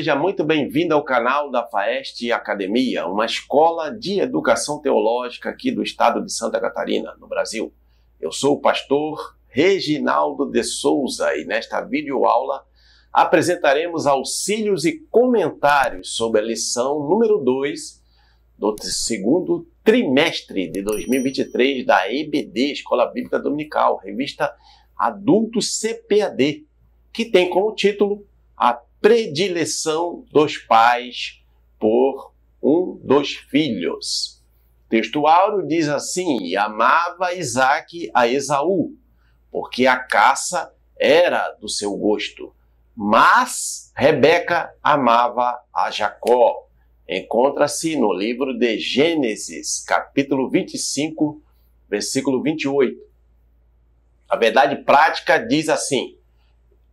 seja muito bem-vindo ao canal da FAEST Academia, uma escola de educação teológica aqui do estado de Santa Catarina, no Brasil. Eu sou o pastor Reginaldo de Souza e nesta videoaula apresentaremos auxílios e comentários sobre a lição número 2 do segundo trimestre de 2023 da EBD, Escola Bíblica Dominical, revista Adultos CPAD, que tem como título a predileção dos pais por um dos filhos. O texto áureo diz assim: e amava Isaque a Esaú, porque a caça era do seu gosto, mas Rebeca amava a Jacó. Encontra-se no livro de Gênesis, capítulo 25, versículo 28. A verdade prática diz assim: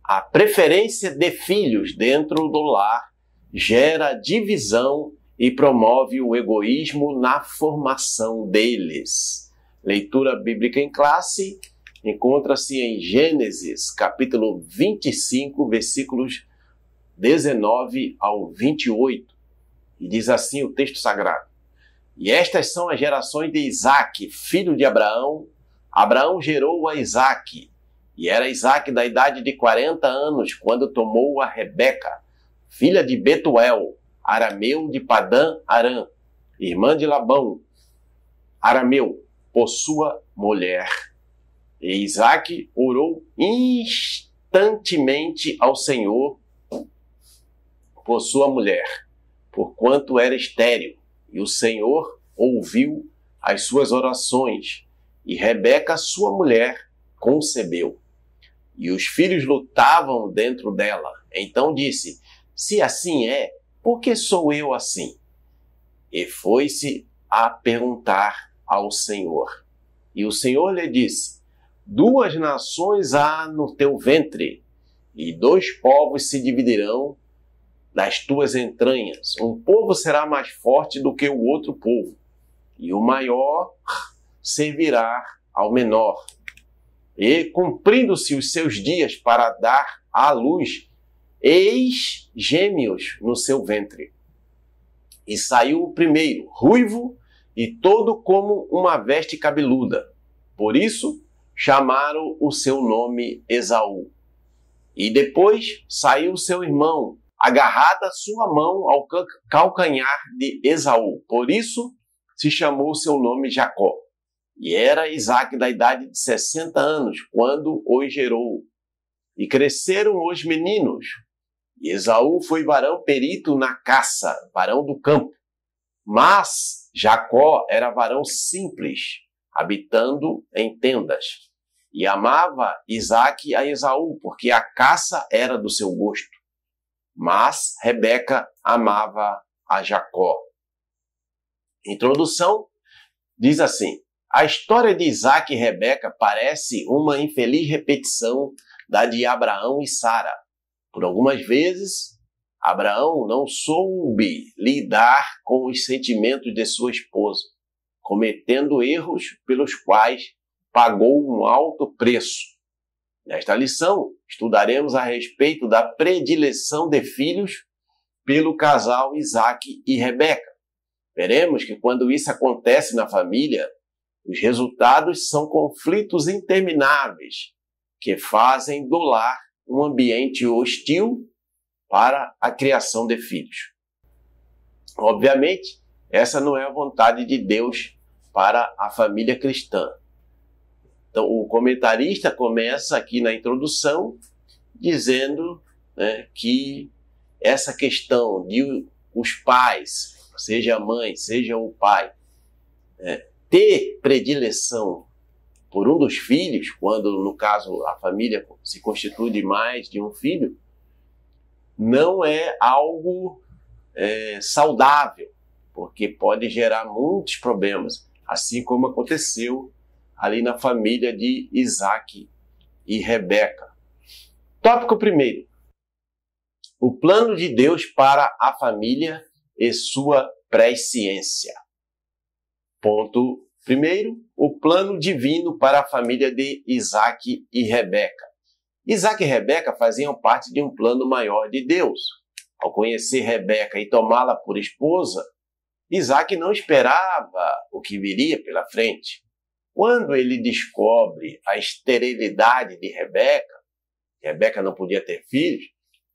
a preferência de filhos dentro do lar gera divisão e promove o egoísmo na formação deles. Leitura bíblica em classe encontra-se em Gênesis, capítulo 25, versículos 19 ao 28. E diz assim o texto sagrado: e estas são as gerações de Isaque, filho de Abraão. Abraão gerou a Isaque. E era Isaque da idade de 40 anos, quando tomou a Rebeca, filha de Betuel, arameu de Padã Arã, irmã de Labão, arameu, por sua mulher. E Isaque orou instantemente ao Senhor por sua mulher, porquanto era estéril, e o Senhor ouviu as suas orações, e Rebeca, sua mulher, concebeu. E os filhos lutavam dentro dela. Então disse: se assim é, por que sou eu assim? E foi-se a perguntar ao Senhor. E o Senhor lhe disse: duas nações há no teu ventre, e dois povos se dividirão das tuas entranhas. Um povo será mais forte do que o outro povo, e o maior servirá ao menor. E, cumprindo-se os seus dias para dar à luz, eis gêmeos no seu ventre. E saiu o primeiro, ruivo e todo como uma veste cabeluda. Por isso, chamaram o seu nome Esaú. E depois saiu seu irmão, agarrada sua mão ao calcanhar de Esaú. Por isso, se chamou seu nome Jacó. E era Isaque da idade de 60 anos, quando os gerou. E cresceram os meninos. E Esaú foi varão perito na caça, varão do campo. Mas Jacó era varão simples, habitando em tendas. E amava Isaque a Esaú, porque a caça era do seu gosto. Mas Rebeca amava a Jacó. Introdução diz assim: a história de Isaque e Rebeca parece uma infeliz repetição da de Abraão e Sara. Por algumas vezes, Abraão não soube lidar com os sentimentos de sua esposa, cometendo erros pelos quais pagou um alto preço. Nesta lição, estudaremos a respeito da predileção de filhos pelo casal Isaque e Rebeca. Veremos que quando isso acontece na família, os resultados são conflitos intermináveis que fazem do lar um ambiente hostil para a criação de filhos. Obviamente, essa não é a vontade de Deus para a família cristã. Então, o comentarista começa aqui na introdução dizendo, que essa questão de os pais, seja a mãe, seja o pai, ter predileção por um dos filhos, quando, no caso, a família se constitui de mais de um filho, não é algo saudável, porque pode gerar muitos problemas, assim como aconteceu ali na família de Isaque e Rebeca. Tópico 1. O plano de Deus para a família e sua presciência. Ponto 1. O plano divino para a família de Isaque e Rebeca. Isaque e Rebeca faziam parte de um plano maior de Deus. ao conhecer Rebeca e tomá-la por esposa, Isaac não esperava o que viria pela frente. Quando ele descobre a esterilidade de Rebeca não podia ter filhos,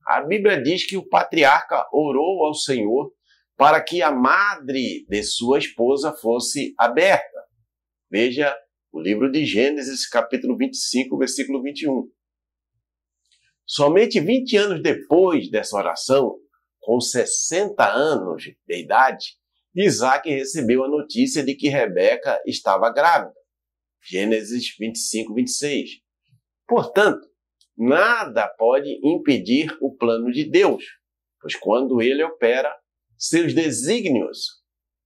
a Bíblia diz que o patriarca orou ao Senhor para que a madre de sua esposa fosse aberta. Veja o livro de Gênesis, capítulo 25, versículo 21. Somente 20 anos depois dessa oração, com 60 anos de idade, Isaac recebeu a notícia de que Rebeca estava grávida. Gênesis 25, 26. Portanto, nada pode impedir o plano de Deus, pois quando ele opera, seus desígnios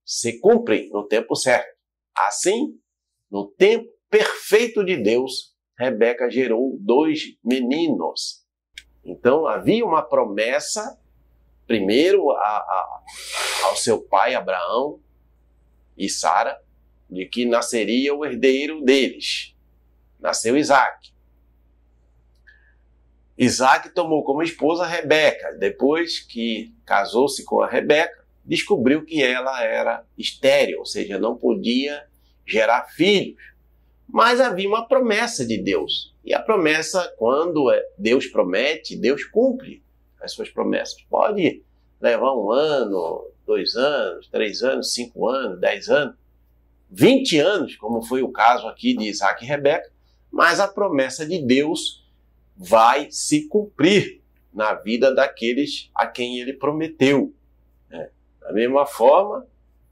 se cumprem no tempo certo. Assim, no tempo perfeito de Deus, Rebeca gerou 2 meninos. Então, havia uma promessa, primeiro ao seu pai Abraão e Sara, de que nasceria o herdeiro deles. Nasceu Isaac. Isaac tomou como esposa Rebeca. Depois que casou-se com a Rebeca, descobriu que ela era estéril, ou seja, não podia gerar filhos. Mas havia uma promessa de Deus. E a promessa, quando Deus promete, Deus cumpre as suas promessas. Pode levar 1 ano, 2 anos, 3 anos, 5 anos, 10 anos, 20 anos, como foi o caso aqui de Isaac e Rebeca, mas a promessa de Deus vai se cumprir na vida daqueles a quem ele prometeu. Da mesma forma,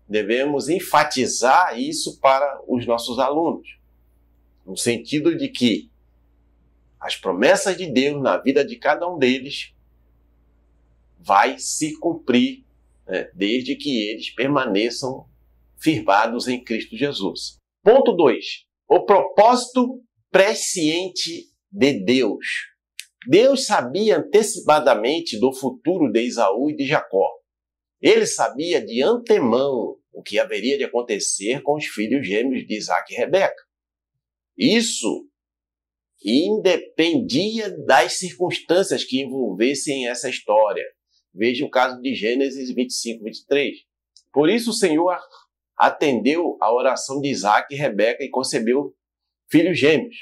devemos enfatizar isso para os nossos alunos, no sentido de que as promessas de Deus na vida de cada um deles vai se cumprir, desde que eles permaneçam firmados em Cristo Jesus. Ponto 2. O propósito presciente de Deus. Deus sabia antecipadamente do futuro de Esaú e de Jacó. Ele sabia de antemão o que haveria de acontecer com os filhos gêmeos de Isaac e Rebeca. Isso independia das circunstâncias que envolvessem essa história. Veja o caso de Gênesis 25, 23. Por isso o Senhor atendeu a oração de Isaac e Rebeca e concebeu filhos gêmeos.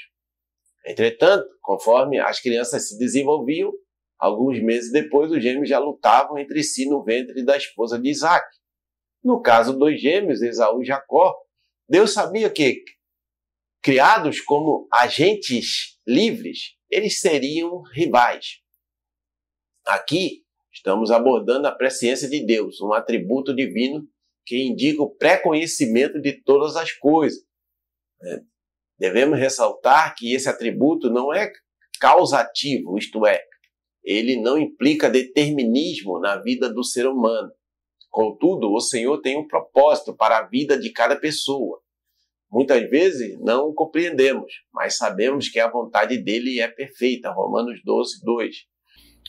Entretanto, conforme as crianças se desenvolviam, alguns meses depois os gêmeos já lutavam entre si no ventre da esposa de Isaac. No caso dos gêmeos, Esaú e Jacó, Deus sabia que, criados como agentes livres, eles seriam rivais. Aqui estamos abordando a presciência de Deus, um atributo divino que indica o pré-conhecimento de todas as coisas. Devemos ressaltar que esse atributo não é causativo, isto é, ele não implica determinismo na vida do ser humano. Contudo, o Senhor tem um propósito para a vida de cada pessoa. Muitas vezes não o compreendemos, mas sabemos que a vontade dele é perfeita. Romanos 12, 2.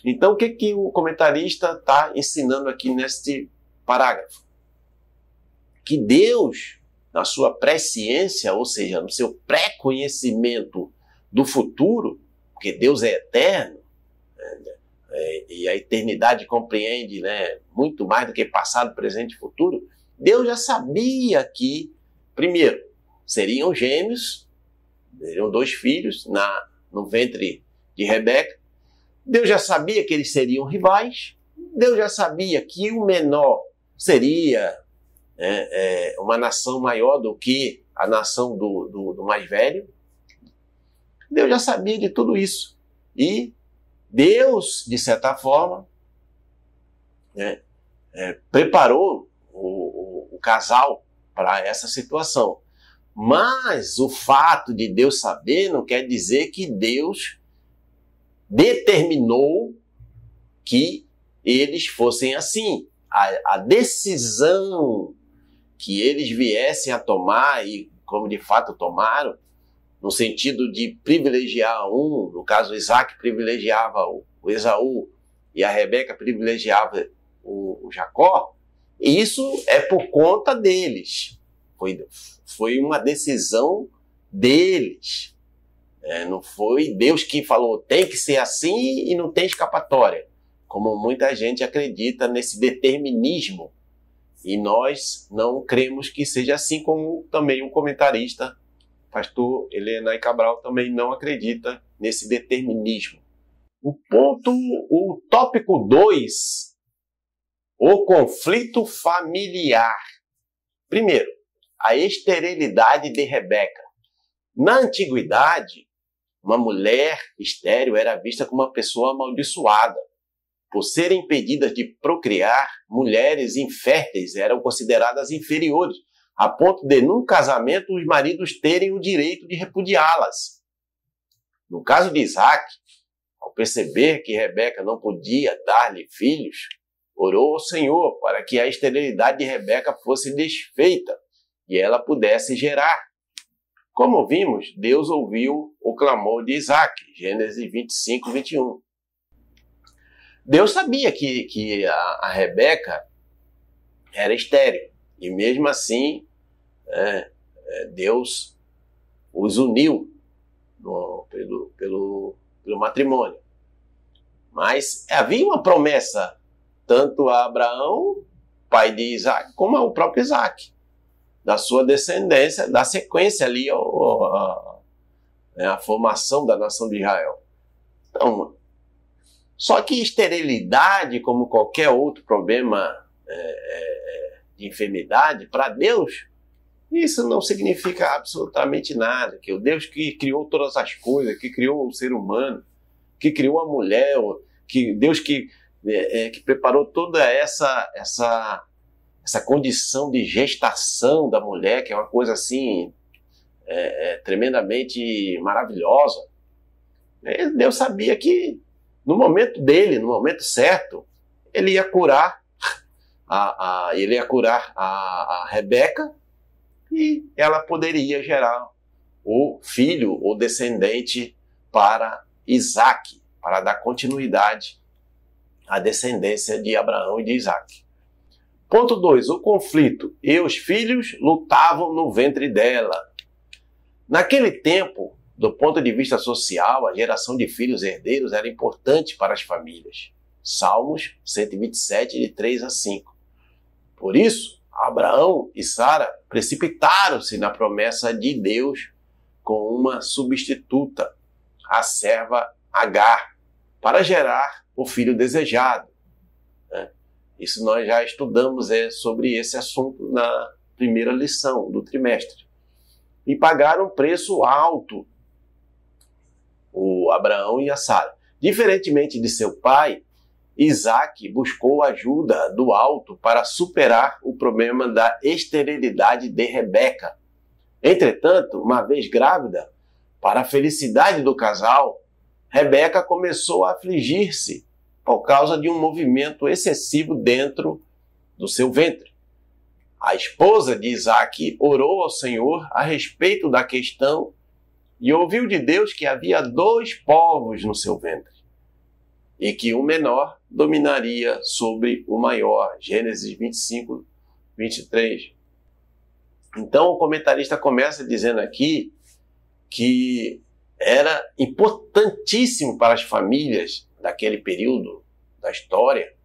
Então, o que o comentarista está ensinando aqui neste parágrafo? Que Deus, na sua presciência, ou seja, no seu pré-conhecimento do futuro, porque Deus é eterno, e a eternidade compreende, muito mais do que passado, presente e futuro, Deus já sabia que, primeiro, seriam gêmeos, seriam 2 filhos no ventre de Rebeca. Deus já sabia que eles seriam rivais. Deus já sabia que o menor seria uma nação maior do que a nação do mais velho. Deus já sabia de tudo isso. E Deus, de certa forma, preparou o casal para essa situação. Mas o fato de Deus saber não quer dizer que Deus determinou que eles fossem assim. A decisão que eles viessem a tomar, e como de fato tomaram, no sentido de privilegiar um, no caso Isaac privilegiava o Esaú e a Rebeca privilegiava o Jacó, isso é por conta deles. Foi uma decisão deles. Não foi Deus que falou, tem que ser assim e não tem escapatória. como muita gente acredita nesse determinismo. E nós não cremos que seja assim, como também um comentarista, pastor Helena Cabral, também não acredita nesse determinismo. O tópico 2, o conflito familiar. Primeiro, a esterilidade de Rebeca. Na antiguidade, uma mulher estéril era vista como uma pessoa amaldiçoada. Por serem impedidas de procriar, mulheres inférteis eram consideradas inferiores, a ponto de, num casamento, os maridos terem o direito de repudiá-las. No caso de Isaac, ao perceber que Rebeca não podia dar-lhe filhos, orou ao Senhor para que a esterilidade de Rebeca fosse desfeita e ela pudesse gerar. Como vimos, Deus ouviu o clamor de Isaac, Gênesis 25, 21. Deus sabia que a Rebeca era estéril, e mesmo assim Deus os uniu pelo matrimônio. Mas havia uma promessa, tanto a Abraão, pai de Isaac, como ao próprio Isaac, da sua descendência, da sequência ali, a formação da nação de Israel. Então, só que esterilidade, como qualquer outro problema de enfermidade, para Deus, isso não significa absolutamente nada. Que o Deus que criou todas as coisas, que criou o ser humano, que criou a mulher, que Deus que preparou toda essa condição de gestação da mulher, que é uma coisa assim tremendamente maravilhosa. Deus sabia que no momento dele, no momento certo, ele ia curar a Rebeca e ela poderia gerar o filho, o descendente para Isaac, para dar continuidade à descendência de Abraão e de Isaac. Ponto 2, o conflito. E os filhos lutavam no ventre dela. Naquele tempo, do ponto de vista social, a geração de filhos herdeiros era importante para as famílias. Salmos 127, de 3 a 5. Por isso, Abraão e Sara precipitaram-se na promessa de Deus com uma substituta, a serva Agar, para gerar o filho desejado. Isso nós já estudamos sobre esse assunto na primeira lição do trimestre. E pagaram um preço alto, o Abraão e a Sara. Diferentemente de seu pai, Isaac buscou ajuda do alto para superar o problema da esterilidade de Rebeca. Entretanto, uma vez grávida, para a felicidade do casal, Rebeca começou a afligir-se por causa de um movimento excessivo dentro do seu ventre. A esposa de Isaac orou ao Senhor a respeito da questão e ouviu de Deus que havia 2 povos no seu ventre e que o menor dominaria sobre o maior. Gênesis 25, 23. Então o comentarista começa dizendo aqui que era importantíssimo para as famílias daquele período da história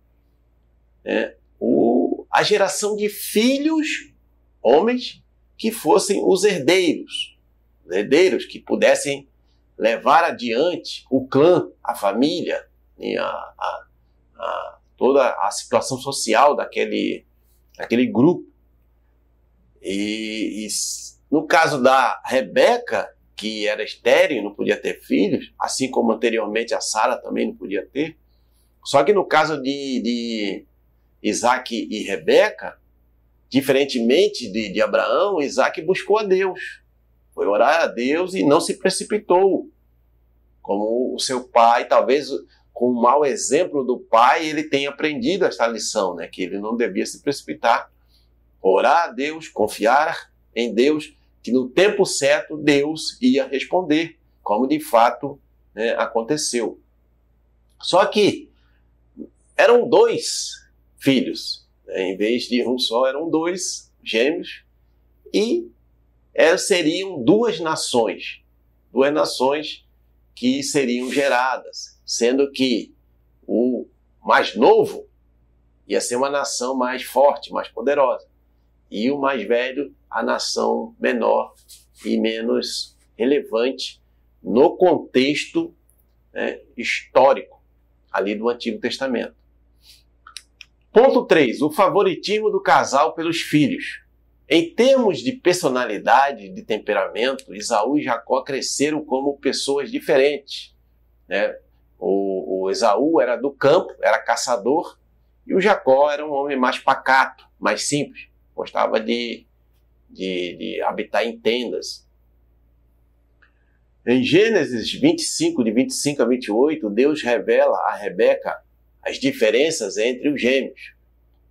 a geração de filhos, homens, que fossem os herdeiros que pudessem levar adiante o clã, a família, e toda a situação social daquele grupo. E no caso da Rebeca, que era estéril e não podia ter filhos, assim como anteriormente a Sara também não podia ter. Só que no caso de Isaac e Rebeca, diferentemente de Abraão, Isaac buscou a Deus. Foi orar a Deus e não se precipitou. Como o seu pai, talvez com o mau exemplo do pai, ele tenha aprendido esta lição, que ele não devia se precipitar. Orar a Deus, confiar em Deus, que no tempo certo Deus ia responder, como de fato aconteceu. Só que eram 2 filhos, em vez de um só, eram 2 gêmeos, e seriam 2 nações que seriam geradas, sendo que mais novo ia ser uma nação mais forte, mais poderosa. E o mais velho, a nação menor e menos relevante no contexto, né, histórico ali do Antigo Testamento. Ponto 3. O favoritismo do casal pelos filhos. Em termos de personalidade, de temperamento, Esaú e Jacó cresceram como pessoas diferentes, né? O Esaú era do campo, era caçador, e o Jacó era um homem mais pacato, mais simples, gostava de habitar em tendas. Em Gênesis 25, de 25 a 28, Deus revela a Rebeca as diferenças entre os gêmeos.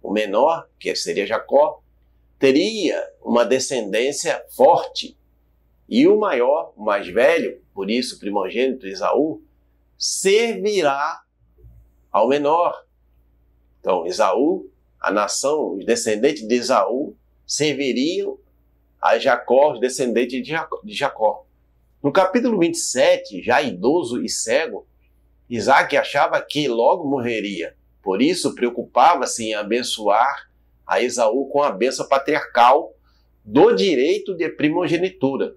O menor, que seria Jacó, teria uma descendência forte, e o maior, o mais velho, por isso primogênito Esaú, servirá ao menor. Então, Esaú, a nação, os descendentes de Esaú, serviriam a Jacó, os descendentes de Jacó. No capítulo 27, já idoso e cego, Isaac achava que logo morreria. Por isso, preocupava-se em abençoar a Esaú com a bênção patriarcal do direito de primogenitura.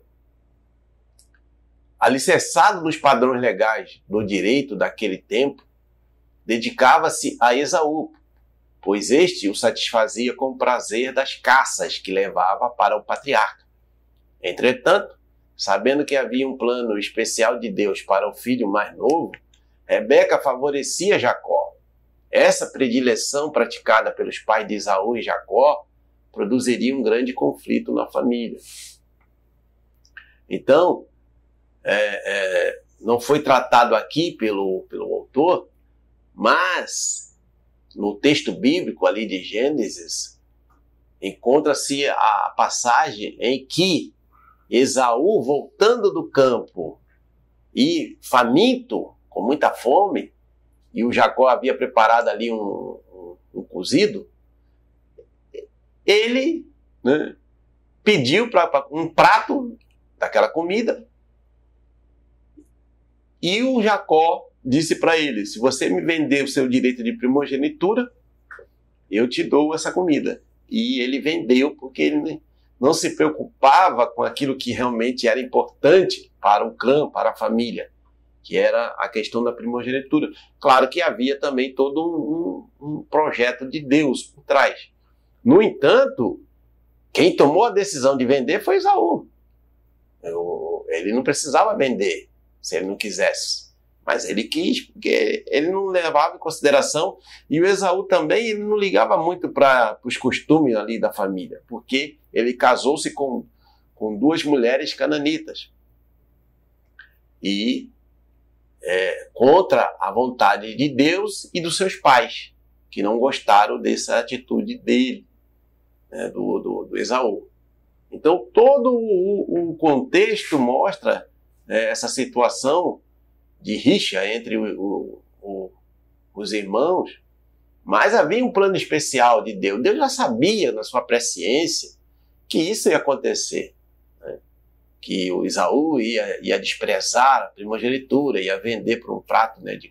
Alicerçado nos padrões legais do direito daquele tempo, dedicava-se a Esaú, pois este o satisfazia com o prazer das caças que levava para o patriarca. Entretanto, sabendo que havia um plano especial de Deus para o filho mais novo, Rebeca favorecia Jacó. Essa predileção praticada pelos pais de Esaú e Jacó produziria um grande conflito na família. Então, não foi tratado aqui pelo autor, mas no texto bíblico ali de Gênesis, encontra-se a passagem em que Esaú, voltando do campo e faminto, com muita fome, e o Jacó havia preparado ali um cozido, ele, né, pediu um prato daquela comida, e o Jacó disse para ele: se você me vender o seu direito de primogenitura, eu te dou essa comida. E ele vendeu porque ele não se preocupava com aquilo que realmente era importante para o clã, para a família, que era a questão da primogenitura. Claro que havia também todo um projeto de Deus por trás. No entanto, quem tomou a decisão de vender foi Esaú. Ele não precisava vender se ele não quisesse, mas ele quis, porque ele não levava em consideração, e o Esaú também ele não ligava muito para os costumes ali da família, porque ele casou-se com duas mulheres cananitas, e contra a vontade de Deus e dos seus pais, que não gostaram dessa atitude dele, né, do Esaú. Então todo o contexto mostra essa situação de rixa entre os irmãos, mas havia um plano especial de Deus. Deus já sabia, na sua presciência, que isso ia acontecer, né? Que o Esaú ia desprezar a primogenitura, ia vender por um prato, né, de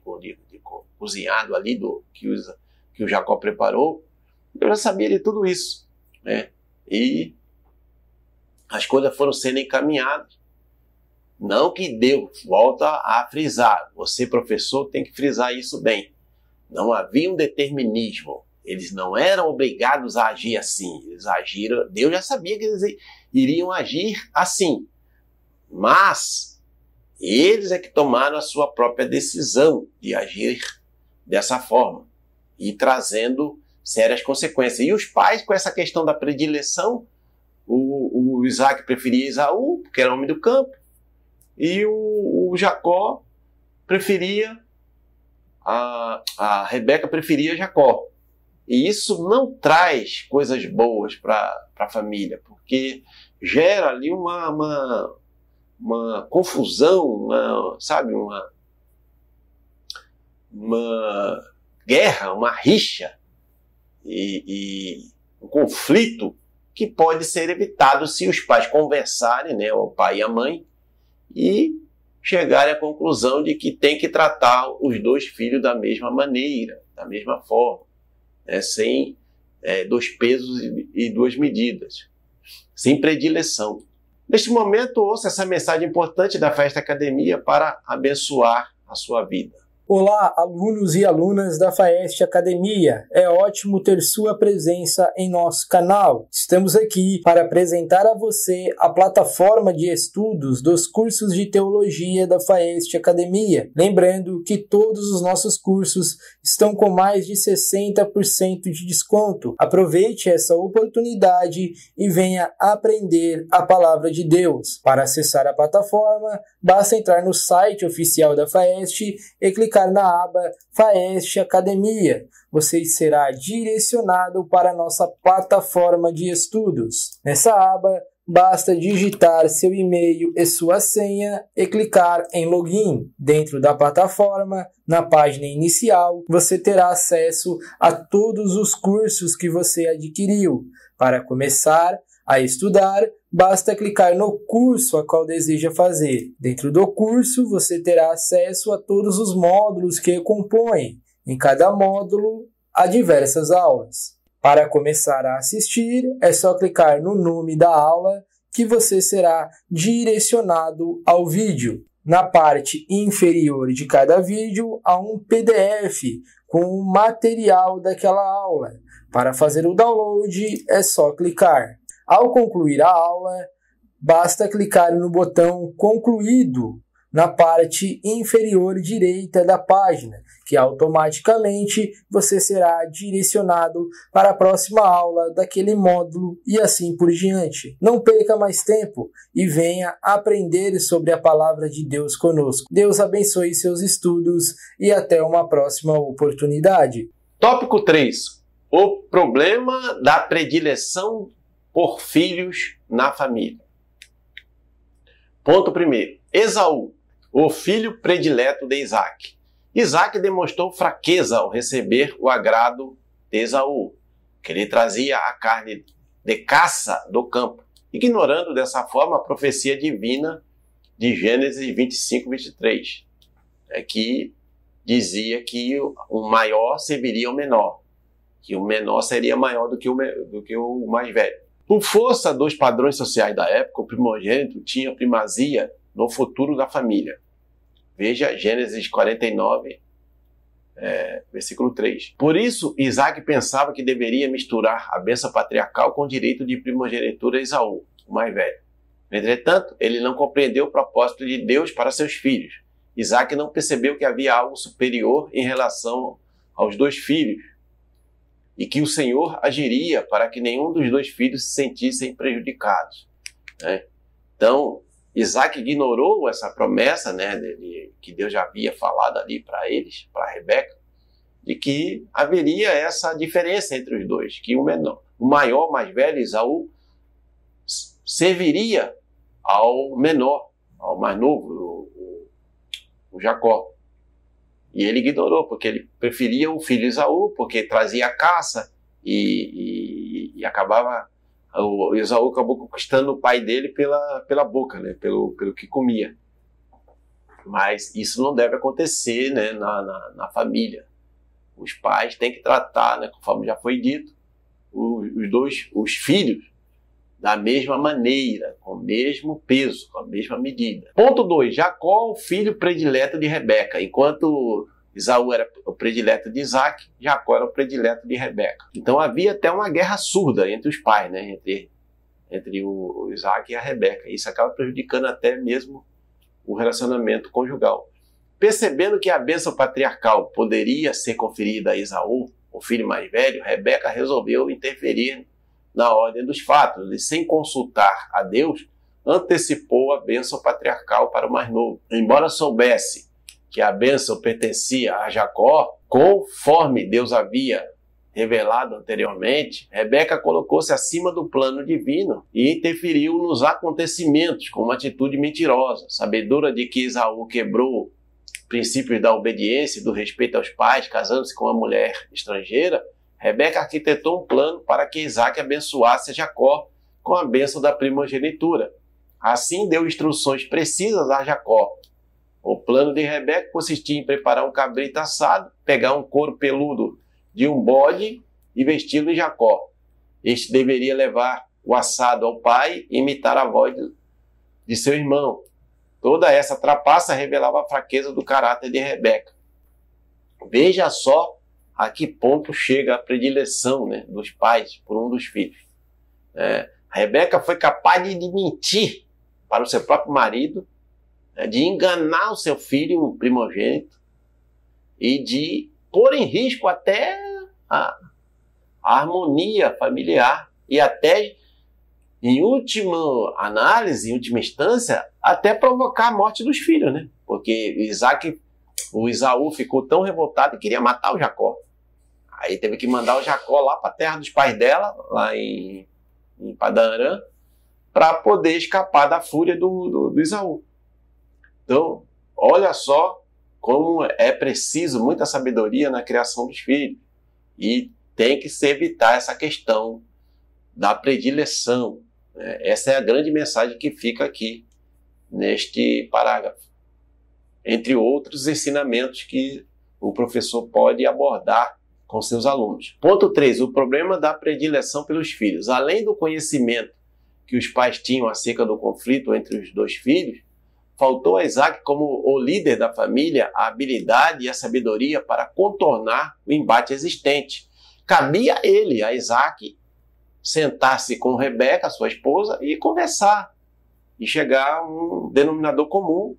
cozinhado ali que o Jacó preparou. Deus já sabia de tudo isso, né? E as coisas foram sendo encaminhadas. Não que Deus, volta a frisar, você professor tem que frisar isso bem, não havia um determinismo, eles não eram obrigados a agir assim, eles agiram, Deus já sabia que eles iriam agir assim, mas eles é que tomaram a sua própria decisão de agir dessa forma e trazendo sérias consequências. E os pais, com essa questão da predileção, o Isaac preferia Esaú, porque era homem do campo, e o Jacó preferia, a Rebeca preferia Jacó. E isso não traz coisas boas para a família, porque gera ali uma confusão, uma guerra, uma rixa e um conflito que pode ser evitado se os pais conversarem, né, o pai e a mãe, e chegarem à conclusão de que tem que tratar os dois filhos da mesma maneira, da mesma forma, né? Sem dois pesos e duas medidas, sem predileção. Neste momento, ouça essa mensagem importante da Faeste Academia para abençoar a sua vida. Olá, alunos e alunas da Faeste Academia. É ótimo ter sua presença em nosso canal. Estamos aqui para apresentar a você a plataforma de estudos dos cursos de teologia da Faeste Academia. Lembrando que todos os nossos cursos estão com mais de 60% de desconto. Aproveite essa oportunidade e venha aprender a palavra de Deus. Para acessar a plataforma, basta entrar no site oficial da Faeste e clicar na aba Faeste Academia. Você será direcionado para a nossa plataforma de estudos. Nessa aba, basta digitar seu e-mail e sua senha e clicar em Login. Dentro da plataforma, na página inicial, você terá acesso a todos os cursos que você adquiriu. Para começar a estudar, basta clicar no curso a qual deseja fazer. Dentro do curso, você terá acesso a todos os módulos que o compõem. Em cada módulo, há diversas aulas. Para começar a assistir, é só clicar no nome da aula que você será direcionado ao vídeo. Na parte inferior de cada vídeo, há um PDF com o material daquela aula. Para fazer o download, é só clicar. Ao concluir a aula, basta clicar no botão Concluído na parte inferior direita da página, que automaticamente você será direcionado para a próxima aula daquele módulo e assim por diante. Não perca mais tempo e venha aprender sobre a palavra de Deus conosco. Deus abençoe seus estudos e até uma próxima oportunidade. Tópico 3. O problema da predileção por filhos na família. Ponto 1. Esaú, o filho predileto de Isaac. Isaac demonstrou fraqueza ao receber o agrado de Esaú, que lhe trazia a carne de caça do campo, ignorando dessa forma a profecia divina de Gênesis 25, 23, que dizia que o maior serviria ao menor, que o menor seria maior do que o mais velho. Por força dos padrões sociais da época, o primogênito tinha primazia no futuro da família. Veja Gênesis 49, versículo 3. Por isso, Isaac pensava que deveria misturar a bênção patriarcal com o direito de primogenitura a Esaú, o mais velho. Entretanto, ele não compreendeu o propósito de Deus para seus filhos. Isaac não percebeu que havia algo superior em relação aos dois filhos, e que o Senhor agiria para que nenhum dos dois filhos se sentissem prejudicados, né? Então, Isaac ignorou essa promessa, né, que Deus já havia falado ali para eles, para Rebeca, de que haveria essa diferença entre os dois, que o maior, mais velho, Esaú, serviria ao menor, ao mais novo, o Jacó. E ele ignorou, porque ele preferia o filho Esaú, porque trazia a caça e acabava... O Esaú acabou conquistando o pai dele pela boca, né? pelo que comia. Mas isso não deve acontecer, né? na família. Os pais têm que tratar, né? Conforme já foi dito, os filhos da mesma maneira, com o mesmo peso, com a mesma medida. Ponto 2. Jacó, o filho predileto de Rebeca. Enquanto Esaú era o predileto de Isaac, Jacó era o predileto de Rebeca. Então havia até uma guerra surda entre os pais, né? entre o Isaac e a Rebeca. Isso acaba prejudicando até mesmo o relacionamento conjugal. Percebendo que a bênção patriarcal poderia ser conferida a Esaú, o filho mais velho, Rebeca resolveu interferir na ordem dos fatos, e sem consultar a Deus, antecipou a bênção patriarcal para o mais novo. Embora soubesse que a bênção pertencia a Jacó, conforme Deus havia revelado anteriormente, Rebeca colocou-se acima do plano divino e interferiu nos acontecimentos com uma atitude mentirosa. Sabedora de que Esaú quebrou princípios da obediência e do respeito aos pais, casando-se com uma mulher estrangeira, Rebeca arquitetou um plano para que Isaac abençoasse Jacó com a bênção da primogenitura. Assim deu instruções precisas a Jacó O plano de Rebeca consistia em preparar um cabrito assado, pegar um couro peludo de um bode e vesti-lo em Jacó. Este deveria levar o assado ao pai e imitar a voz de seu irmão. Toda essa trapaça revelava a fraqueza do caráter de Rebeca. Veja só a que ponto chega a predileção, né, dos pais por um dos filhos. Rebeca foi capaz de mentir para o seu próprio marido, de enganar o seu filho, o primogênito, e de pôr em risco até a harmonia familiar e até, em última análise, em última instância, até provocar a morte dos filhos, né? Porque o Esaú ficou tão revoltado que queria matar o Jacó. Aí teve que mandar o Jacó lá para a terra dos pais dela, lá em Padã Arã, para poder escapar da fúria do Esaú. Então, olha só como é preciso muita sabedoria na criação dos filhos. E tem que se evitar essa questão da predileção. Essa é a grande mensagem que fica aqui neste parágrafo. Entre outros ensinamentos que o professor pode abordar com seus alunos. Ponto 3. O problema da predileção pelos filhos. Além do conhecimento que os pais tinham acerca do conflito entre os dois filhos, faltou a Isaac, como o líder da família, a habilidade e a sabedoria para contornar o embate existente. Cabia a ele, a Isaac, sentar-se com Rebeca, sua esposa, e conversar, e chegar a um denominador comum,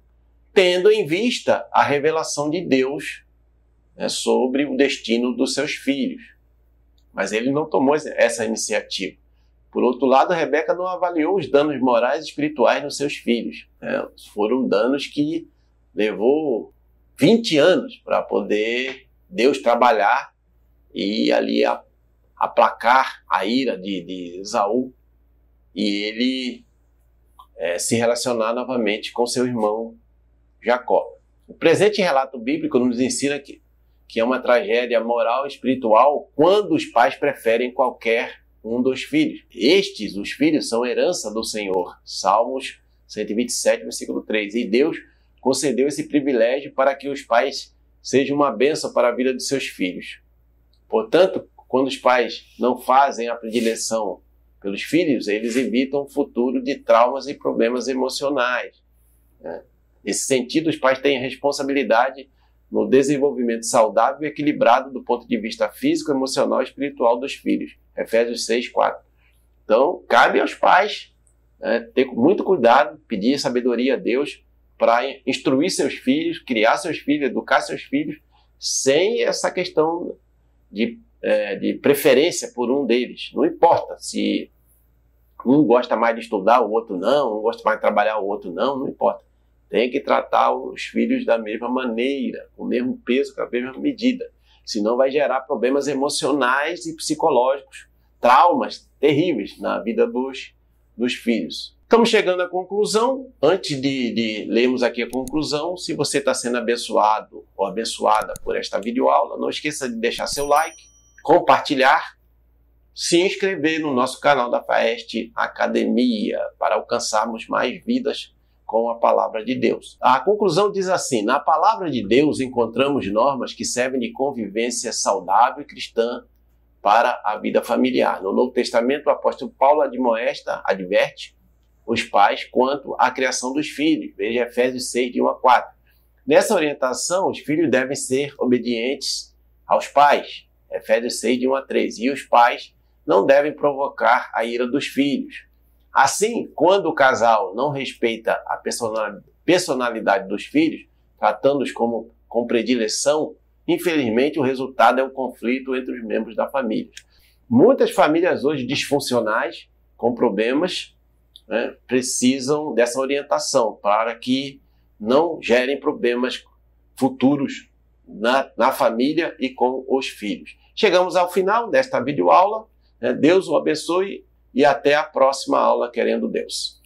tendo em vista a revelação de Deus, né, sobre o destino dos seus filhos. Mas ele não tomou essa iniciativa. Por outro lado, Rebeca não avaliou os danos morais e espirituais nos seus filhos. Foram danos que levou 20 anos para poder Deus trabalhar e ali aplacar a ira de Esaú e ele se relacionar novamente com seu irmão Jacó. O presente relato bíblico nos ensina que é uma tragédia moral e espiritual quando os pais preferem qualquer um dos filhos. Estes, os filhos, são herança do Senhor. Salmos 127, versículo 3. E Deus concedeu esse privilégio para que os pais sejam uma bênção para a vida de seus filhos. Portanto, quando os pais não fazem a predileção pelos filhos, eles evitam um futuro de traumas e problemas emocionais. Nesse sentido, os pais têm responsabilidade no desenvolvimento saudável e equilibrado do ponto de vista físico, emocional e espiritual dos filhos. Efésios 6, 4. Então, cabe aos pais ter muito cuidado, pedir sabedoria a Deus para instruir seus filhos, criar seus filhos, educar seus filhos, sem essa questão de preferência por um deles. Não importa se um gosta mais de estudar, o outro não, um gosta mais de trabalhar, o outro não importa. Tem que tratar os filhos da mesma maneira, com o mesmo peso, com a mesma medida. Senão vai gerar problemas emocionais e psicológicos, traumas terríveis na vida dos filhos. Estamos chegando à conclusão. Antes de lermos aqui a conclusão, se você está sendo abençoado ou abençoada por esta videoaula, não esqueça de deixar seu like, compartilhar, se inscrever no nosso canal da FAEST Academia para alcançarmos mais vidas com a palavra de Deus. A conclusão diz assim: na palavra de Deus encontramos normas que servem de convivência saudável e cristã para a vida familiar. No Novo Testamento, o apóstolo Paulo adverte os pais quanto à criação dos filhos. Veja Efésios 6, de 1 a 4. Nessa orientação, os filhos devem ser obedientes aos pais. Efésios 6, de 1 a 3. E os pais não devem provocar a ira dos filhos. Assim, quando o casal não respeita a personalidade dos filhos, tratando-os com predileção, infelizmente o resultado é um conflito entre os membros da família. Muitas famílias hoje disfuncionais, com problemas, precisam dessa orientação para que não gerem problemas futuros na família e com os filhos. Chegamos ao final desta videoaula. Deus o abençoe e até a próxima aula, querendo Deus.